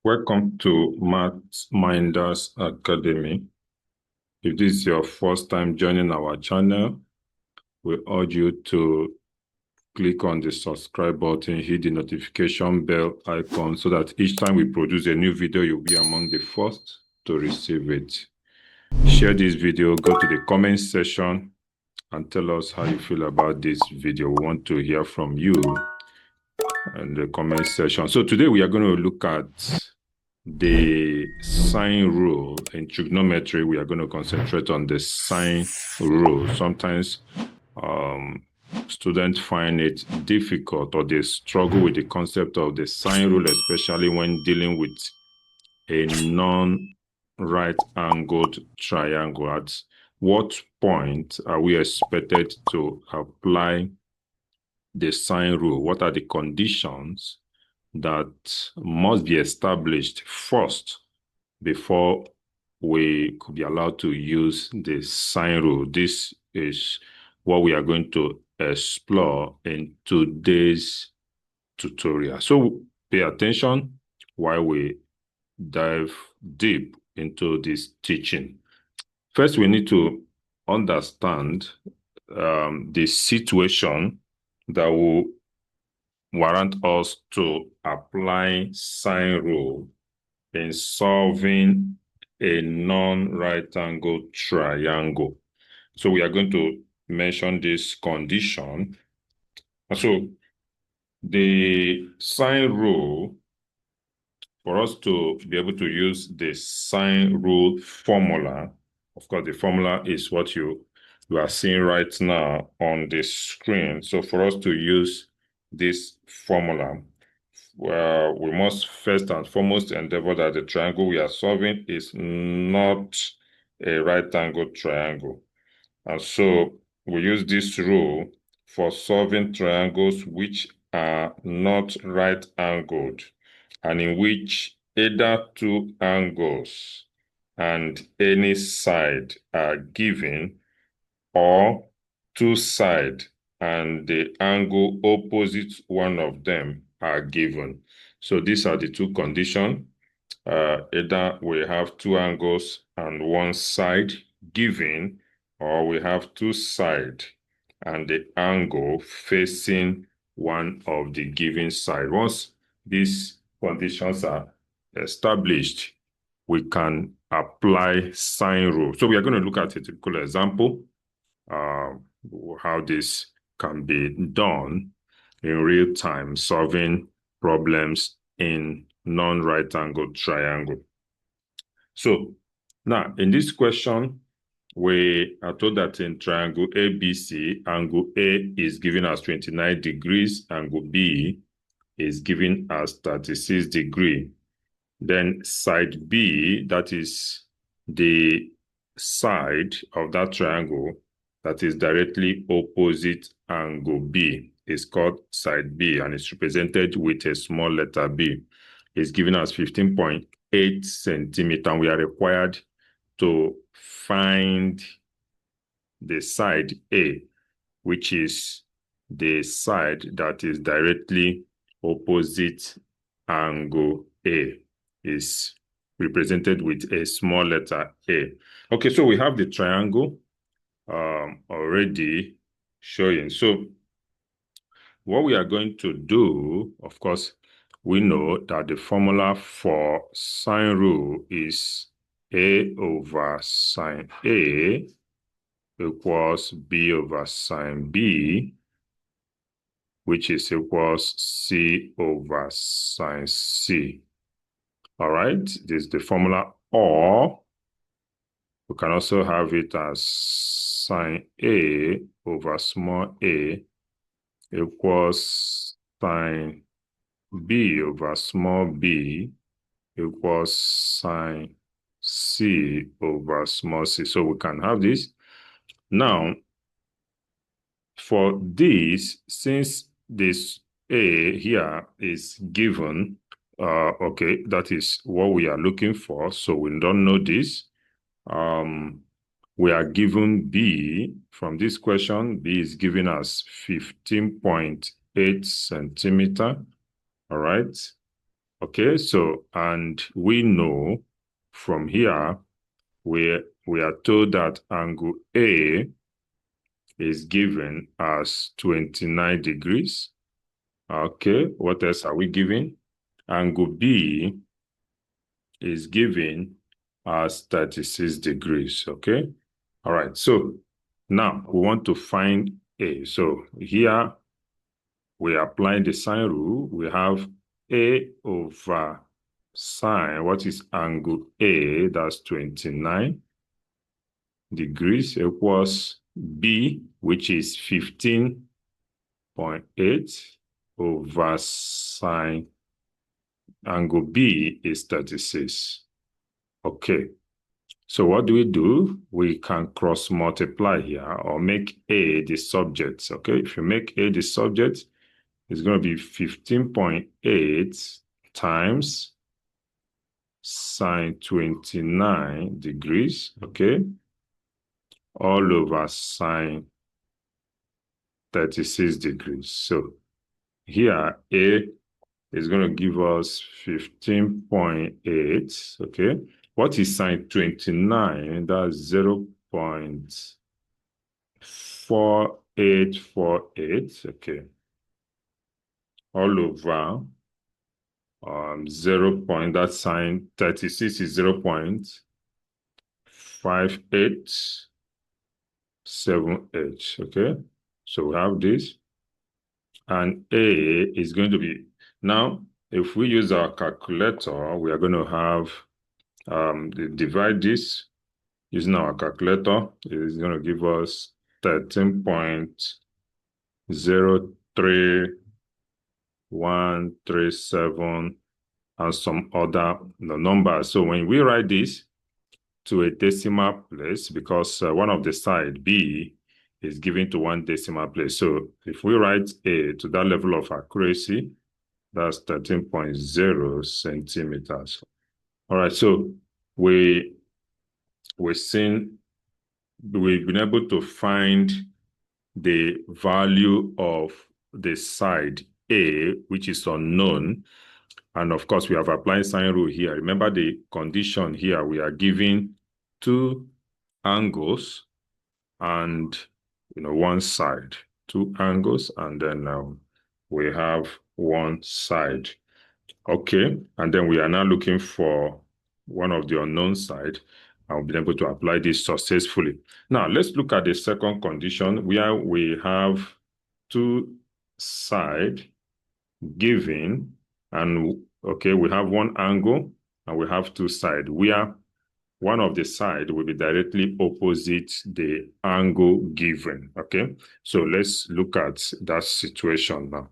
Welcome to Math Minders Academy. If this is your first time joining our channel, we urge you to click on the subscribe button, hit the notification bell icon so that each time we produce a new video, you'll be among the first to receive it. Share this video, go to the comment section and tell us how you feel about this video. We want to hear from you in the comment section. So today we are going to look at the sine rule. In trigonometry, we are going to concentrate on the sine rule. Sometimes students find it difficult or they struggle with the concept of the sine rule, especially when dealing with a non-right angled triangle. At what point are we expected to apply the sine rule? What are the conditions that must be established first before we could be allowed to use the sine rule? This is what we are going to explore in today's tutorial. So pay attention while we dive deep into this teaching. First, we need to understand the situation that will warrant us to apply sine rule in solving a non-right angle triangle. So we are going to mention this condition. So the sine rule, for us to be able to use the sine rule formula, of course, the formula is what you are seeing right now on the screen. So for us to use this formula, we must first and foremost endeavor that the triangle we are solving is not a right angle triangle. And so we use this rule for solving triangles which are not right angled and in which either two angles and any side are given, or two sides and the angle opposite one of them are given. So these are the two conditions. Either we have two angles and one side given, or we have two sides and the angle facing one of the given side. Once these conditions are established, we can apply sine rule. So we are going to look at a typical example, how this can be done in real time, solving problems in non-right angled triangle. So now in this question, we are told that in triangle ABC, angle A is given as 29 degrees, angle B is given as 36 degrees. Then side B, that is the side of that triangle that is directly opposite angle B, is called side B, and it's represented with a small letter b. It's given as 15.8 centimeters. And we are required to find the side A, which is the side that is directly opposite angle A, is represented with a small letter A. Okay, so we have the triangle already showing. So what we are going to do, of course, we know that the formula for sine rule is A over sine A equals B over sine B, which is equals C over sine C. All right, this is the formula. Or we can also have it as sine A over small a equals sine B over small b equals sine C over small c. So we can have this. Now, for this, since this A here is given, okay, that is what we are looking for. So we don't know this. We are given B from this question. B is given as 15.8 centimeters. All right. Okay, so, and we know from here, we are told that angle A is given as 29 degrees. Okay, what else are we given? Angle B is given as 36 degrees, okay? All right, so now we want to find A. So here we apply the sine rule. We have A over sine, what is angle A? That's 29 degrees equals B, which is 15.8 over sine angle B is 36. Okay, so what do? We can cross multiply here or make A the subject. Okay, if you make A the subject, it's going to be 15.8 times sine 29 degrees, okay, all over sine 36 degrees. So here, A is going to give us 15.8, okay. What is sine 29? That's 0.4848, okay, all over 0. That sine 36 is 0.5878, okay. So we have this, and A is going to be, now if we use our calculator, we are going to have divide this using our calculator. It's going to give us 13.03137 and some other numbers. So when we write this to a decimal place, because one of the side B is given to one decimal place. So if we write A to that level of accuracy, that's 13.0 centimeters. All right, so we've been able to find the value of the side A, which is unknown. And of course, we have applied sine rule here. Remember the condition here, we are giving two angles and one side, two angles, and then we have one side. Okay, and then we are now looking for one of the unknown side, and we've been able to apply this successfully. Now, let's look at the second condition where we have two sides given, and okay, we have one angle and we have two sides where one of the side will be directly opposite the angle given. Okay, so let's look at that situation now.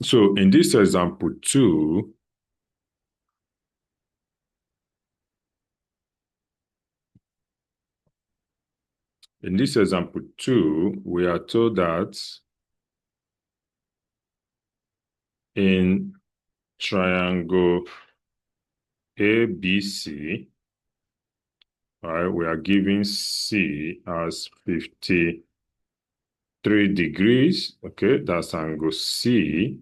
So in this example 2, we are told that in triangle ABC, right, we are giving C as 53 degrees. Okay, that's angle C.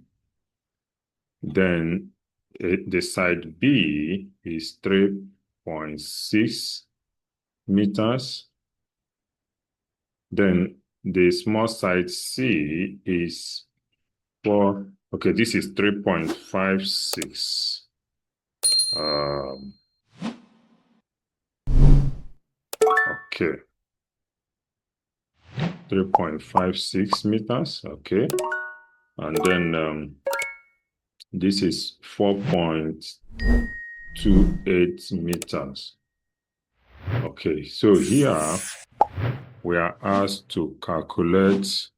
Then the side B is 3.6 meters. Then the small side C is 4. Okay, this is 3.56. Okay. 3.56 meters. Okay. And then this is 4.28 meters. Okay, so here we are asked to calculate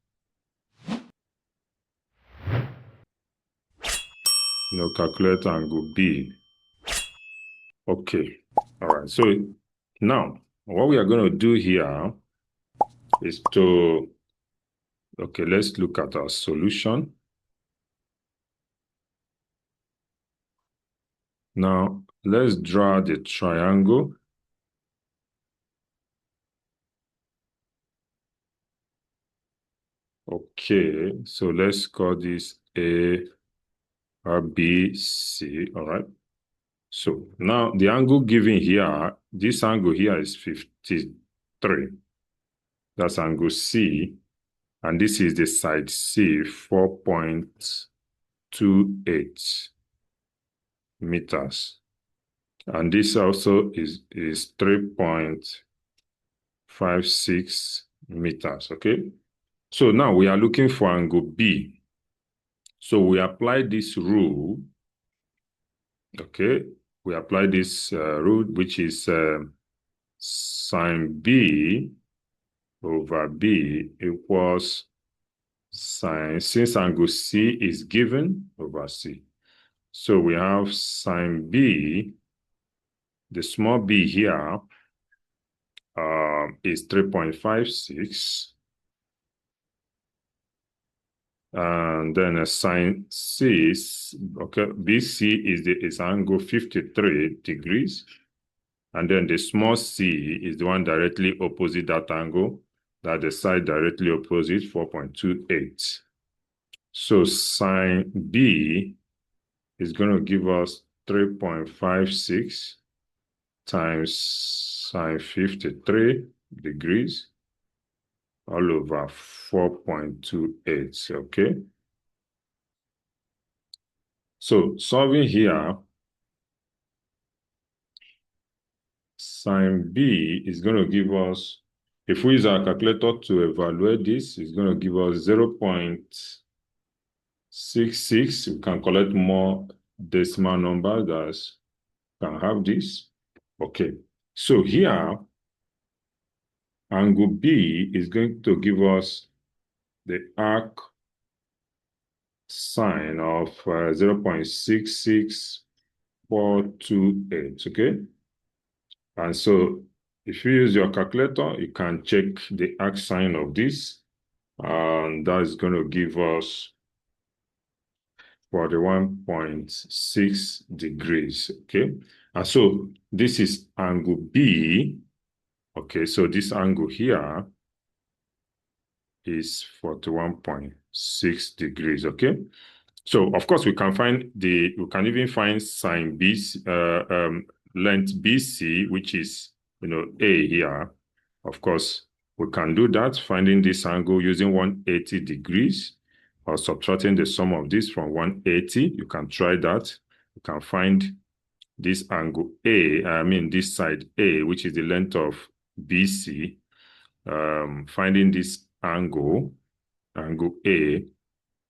calculate angle B. Okay, all right. So now what we are going to do here is to, okay, let's look at our solution. Now let's draw the triangle. Okay, so let's call this A, B, C. All right. So now the angle given here, this angle here is 53. That's angle C. And this is the side C, 4.28 meters. And this also is 3.56 meters, okay? So now we are looking for angle B. So we apply this rule, okay? We apply this rule, which is sine B over B equals sine, since angle C is given, over C. So we have sine B, the small b here is 3.56. And then sine C, okay, BC is angle 53 degrees. And then the small c is the one directly opposite that angle, that the side directly opposite, 4.28. So sine B is going to give us 3.56 times sine 53 degrees all over 4.28, okay? So solving here, sine B is going to give us, if we use our calculator to evaluate this, it's going to give us 0.66. We can collect more decimal numbers that can have this. Okay, so here, angle B is going to give us the arc sine of 0.66428, okay? And so if you use your calculator, you can check the arc sine of this, and that is going to give us 41.6 degrees, okay? And so this is angle B, okay? So this angle here is 41.6 degrees, okay? So of course we can even find sine B, length BC, which is, A here. Of course, we can do that, finding this angle using 180 degrees or subtracting the sum of this from 180. You can try that. You can find this angle A, this side A, which is the length of BC. Finding this angle A.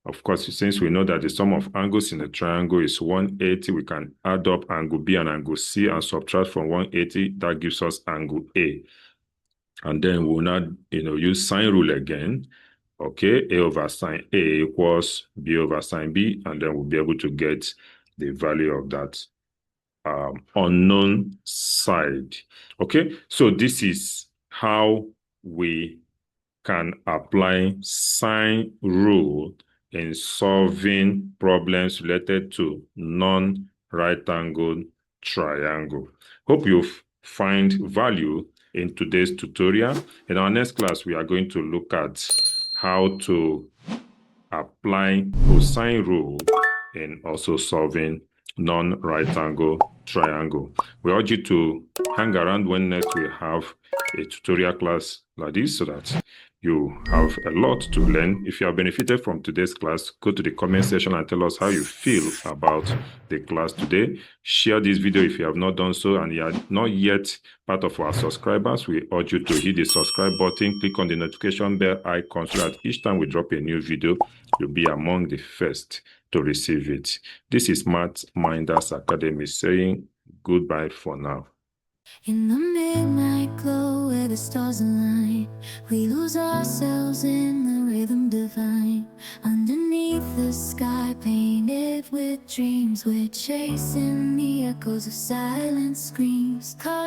Of course, since we know that the sum of angles in a triangle is 180, we can add up angle B and angle C and subtract from 180. That gives us angle A. And then we'll now, use sine rule again. Okay, A over sine A equals B over sine B, and then we'll be able to get the value of that unknown side. Okay, so this is how we can apply sine rule in solving problems related to non-right-angled triangle. Hope you find value in today's tutorial. In our next class, we are going to look at how to apply cosine rule in also solving non-right-angle triangle. We urge you to hang around when next we have a tutorial class like this so that you have a lot to learn. If you have benefited from today's class, go to the comment section and tell us how you feel about the class today. Share this video if you have not done so and you are not yet part of our subscribers. We urge you to hit the subscribe button, click on the notification bell icon so that each time we drop a new video, you'll be among the first to receive it. This is Math Minders Academy saying goodbye for now. In the midnight glow where the stars align, we lose ourselves in the rhythm divine. Underneath the sky painted with dreams, we're chasing the echoes of silent screams. Caught